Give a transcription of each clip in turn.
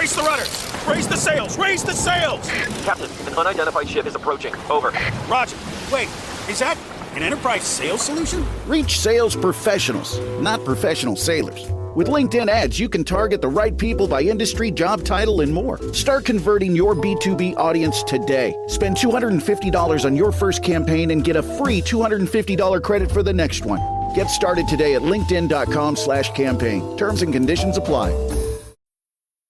Brace the rudders! Raise the sails! Raise the sails! Captain, an unidentified ship is approaching. Over. Roger. Wait, is that an enterprise sales solution? Reach sales professionals, not professional sailors. With LinkedIn ads, you can target the right people by industry, job title, and more. Start converting your B2B audience today. Spend $250 on your first campaign and get a free $250 credit for the next one. Get started today at linkedin.com/campaign. Terms and conditions apply.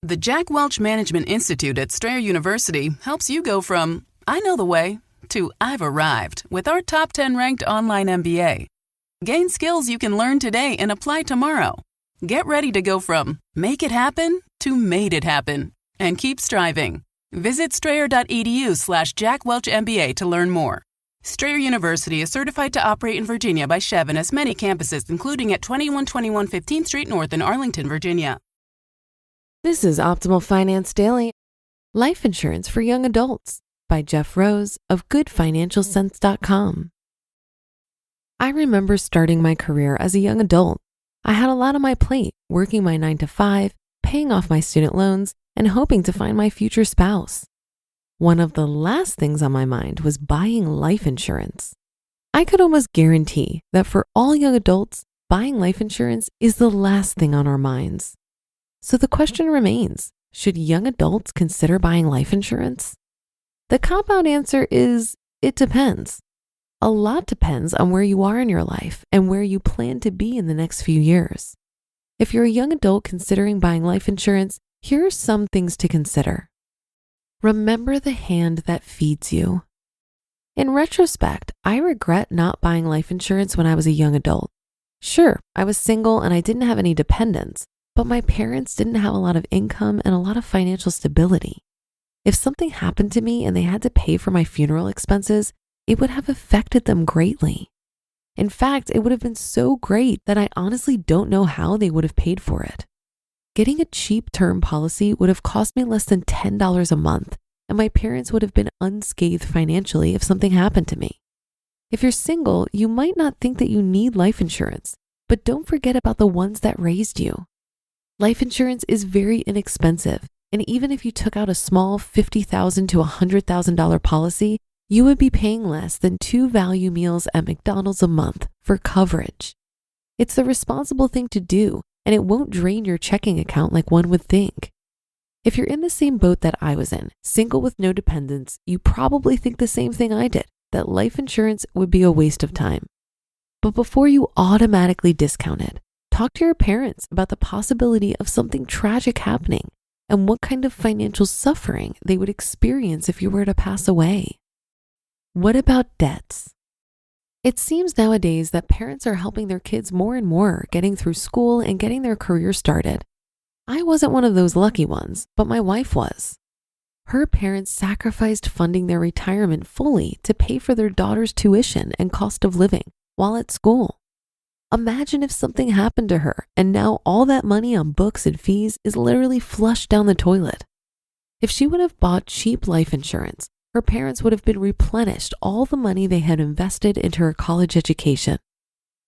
The Jack Welch Management Institute at Strayer University helps you go from, I know the way, to I've arrived with our top 10 ranked online MBA. Gain skills you can learn today and apply tomorrow. Get ready to go from make it happen to made it happen and keep striving. Visit strayer.edu/JackWelchMBA to learn more. Strayer University is certified to operate in Virginia by Chev and has many campuses, including at 2121 15th Street North in Arlington, Virginia. This is Optimal Finance Daily, Life Insurance for Young Adults by Jeff Rose of GoodFinancialSense.com. I remember starting my career as a young adult. I had a lot on my plate, working my 9 to 5, paying off my student loans, and hoping to find my future spouse. One of the last things on my mind was buying life insurance. I could almost guarantee that for all young adults, buying life insurance is the last thing on our minds. So the question remains, should young adults consider buying life insurance? The cop-out answer is, it depends. A lot depends on where you are in your life and where you plan to be in the next few years. If you're a young adult considering buying life insurance, here are some things to consider. Remember the hand that feeds you. In retrospect, I regret not buying life insurance when I was a young adult. Sure, I was single and I didn't have any dependents, but my parents didn't have a lot of income and a lot of financial stability. If something happened to me and they had to pay for my funeral expenses, it would have affected them greatly. In fact, it would have been so great that I honestly don't know how they would have paid for it. Getting a cheap term policy would have cost me less than $10 a month, and my parents would have been unscathed financially if something happened to me. If you're single, you might not think that you need life insurance, but don't forget about the ones that raised you. Life insurance is very inexpensive, and even if you took out a small $50,000 to $100,000 policy, you would be paying less than 2 value meals at McDonald's a month for coverage. It's the responsible thing to do, and it won't drain your checking account like one would think. If you're in the same boat that I was in, single with no dependents, you probably think the same thing I did, that life insurance would be a waste of time. But before you automatically discount it, talk to your parents about the possibility of something tragic happening and what kind of financial suffering they would experience if you were to pass away. What about debts? It seems nowadays that parents are helping their kids more and more getting through school and getting their career started. I wasn't one of those lucky ones, but my wife was. Her parents sacrificed funding their retirement fully to pay for their daughter's tuition and cost of living while at school. Imagine if something happened to her and now all that money on books and fees is literally flushed down the toilet. If she would have bought cheap life insurance, her parents would have been replenished all the money they had invested into her college education.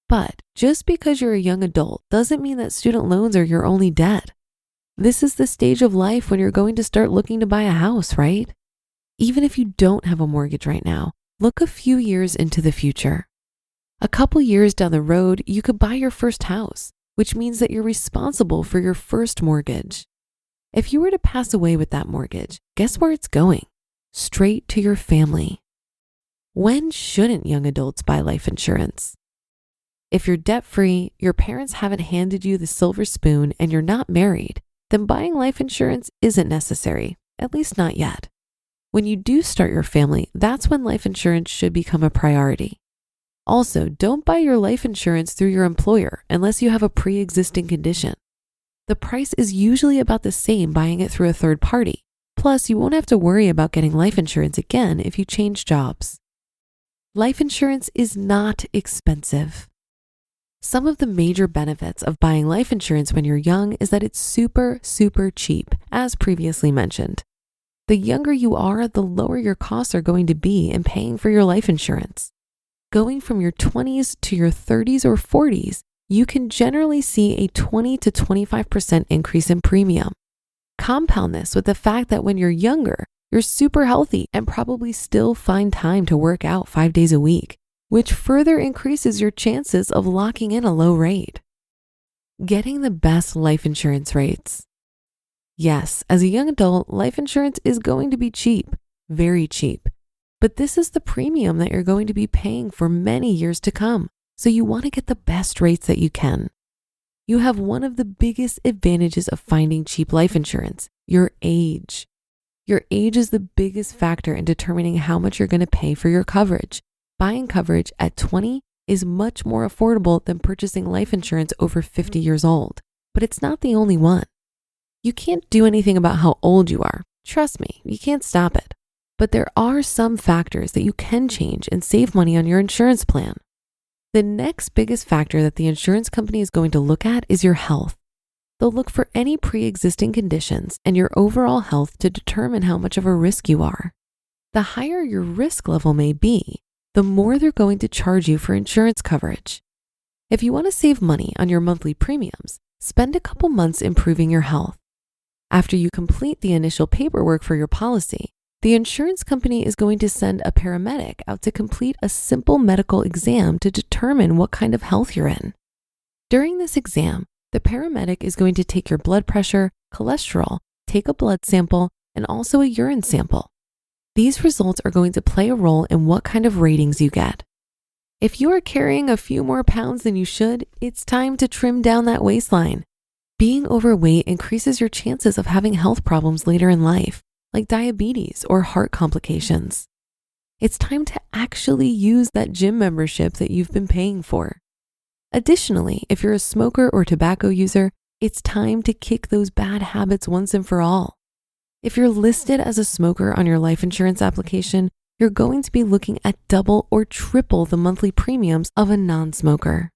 But just because you're a young adult doesn't mean that student loans are your only debt. This is the stage of life when you're going to start looking to buy a house, right? Even if you don't have a mortgage right now, look a few years into the future. A couple years down the road, you could buy your first house, which means that you're responsible for your first mortgage. If you were to pass away with that mortgage, guess where it's going? Straight to your family. When shouldn't young adults buy life insurance? If you're debt-free, your parents haven't handed you the silver spoon, and you're not married, then buying life insurance isn't necessary, at least not yet. When you do start your family, that's when life insurance should become a priority. Also, don't buy your life insurance through your employer unless you have a pre-existing condition. The price is usually about the same buying it through a third party. Plus, you won't have to worry about getting life insurance again if you change jobs. Life insurance is not expensive. Some of the major benefits of buying life insurance when you're young is that it's super, super cheap, as previously mentioned. The younger you are, the lower your costs are going to be in paying for your life insurance. Going from your 20s to your 30s or 40s, you can generally see a 20 to 25% increase in premium. compound this with the fact that when you're younger, you're super healthy and probably still find time to work out 5 days a week, which further increases your chances of locking in a low rate. Getting the best life insurance rates. Yes, as a young adult, life insurance is going to be cheap, very cheap. But this is the premium that you're going to be paying for many years to come. So you want to get the best rates that you can. You have one of the biggest advantages of finding cheap life insurance, your age. Your age is the biggest factor in determining how much you're going to pay for your coverage. Buying coverage at 20 is much more affordable than purchasing life insurance over 50 years old, but it's not the only one. You can't do anything about how old you are. Trust me, you can't stop it. But there are some factors that you can change and save money on your insurance plan. The next biggest factor that the insurance company is going to look at is your health. They'll look for any pre-existing conditions and your overall health to determine how much of a risk you are. The higher your risk level may be, the more they're going to charge you for insurance coverage. If you want to save money on your monthly premiums, spend a couple months improving your health. After you complete the initial paperwork for your policy, the insurance company is going to send a paramedic out to complete a simple medical exam to determine what kind of health you're in. During this exam, the paramedic is going to take your blood pressure, cholesterol, take a blood sample, and also a urine sample. These results are going to play a role in what kind of ratings you get. If you are carrying a few more pounds than you should, it's time to trim down that waistline. Being overweight increases your chances of having health problems later in life, like diabetes or heart complications. It's time to actually use that gym membership that you've been paying for. Additionally, if you're a smoker or tobacco user, it's time to kick those bad habits once and for all. If you're listed as a smoker on your life insurance application, you're going to be looking at double or triple the monthly premiums of a non-smoker.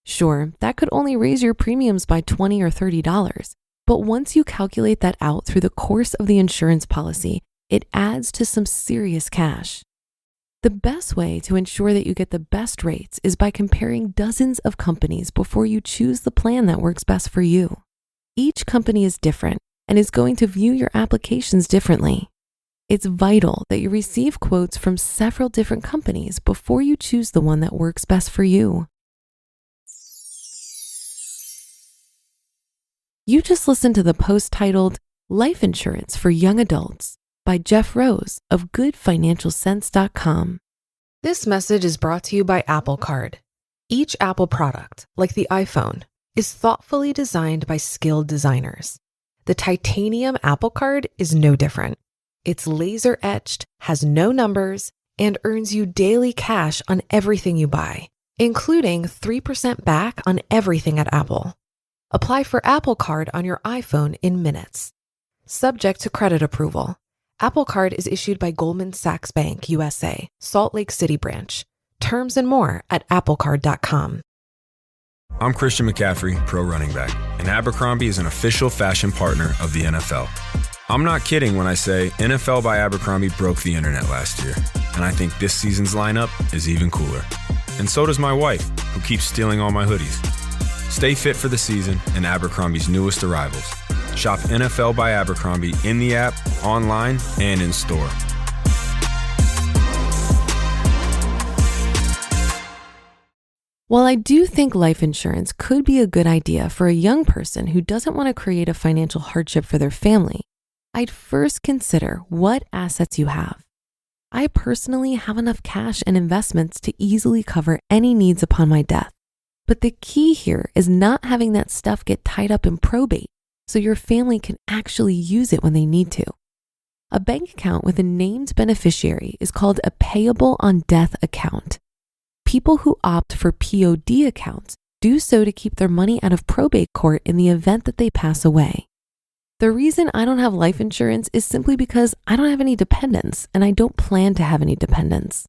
Sure, that could only raise your premiums by $20 or $30, but once you calculate that out through the course of the insurance policy, it adds to some serious cash. The best way to ensure that you get the best rates is by comparing dozens of companies before you choose the plan that works best for you. Each company is different and is going to view your applications differently. It's vital that you receive quotes from several different companies before you choose the one that works best for you. You just listened to the post titled Life Insurance for Young Adults by Jeff Rose of GoodFinancialSense.com. This message is brought to you by Apple Card. Each Apple product, like the iPhone, is thoughtfully designed by skilled designers. The titanium Apple Card is no different. It's laser etched, has no numbers, and earns you daily cash on everything you buy, including 3% back on everything at Apple. Apply for Apple Card on your iPhone in minutes. Subject to credit approval. Apple Card is issued by Goldman Sachs Bank, USA, Salt Lake City branch. Terms and more at applecard.com. I'm Christian McCaffrey, pro running back, and Abercrombie is an official fashion partner of the NFL. I'm not kidding when I say NFL by Abercrombie broke the internet last year, and I think this season's lineup is even cooler. And so does my wife, who keeps stealing all my hoodies. Stay fit for the season and Abercrombie's newest arrivals. Shop NFL by Abercrombie in the app, online, and in store. While I do think life insurance could be a good idea for a young person who doesn't want to create a financial hardship for their family, I'd first consider what assets you have. I personally have enough cash and investments to easily cover any needs upon my death. But the key here is not having that stuff get tied up in probate so your family can actually use it when they need to. A bank account with a named beneficiary is called a payable on death account. People who opt for POD accounts do so to keep their money out of probate court in the event that they pass away. The reason I don't have life insurance is simply because I don't have any dependents and I don't plan to have any dependents.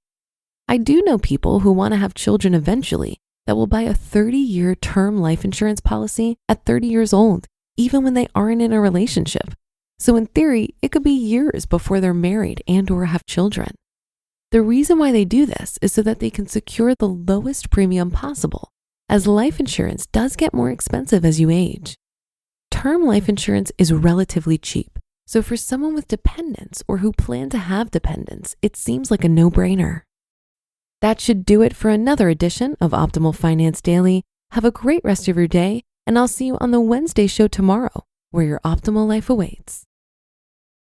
I do know people who want to have children eventually that will buy a 30-year term life insurance policy at 30 years old, even when they aren't in a relationship. So in theory, it could be years before they're married and or have children. The reason why they do this is so that they can secure the lowest premium possible, as life insurance does get more expensive as you age. Term life insurance is relatively cheap, so for someone with dependents or who plan to have dependents, it seems like a no-brainer. That should do it for another edition of Optimal Finance Daily. Have a great rest of your day, and I'll see you on the Wednesday show tomorrow, where your optimal life awaits.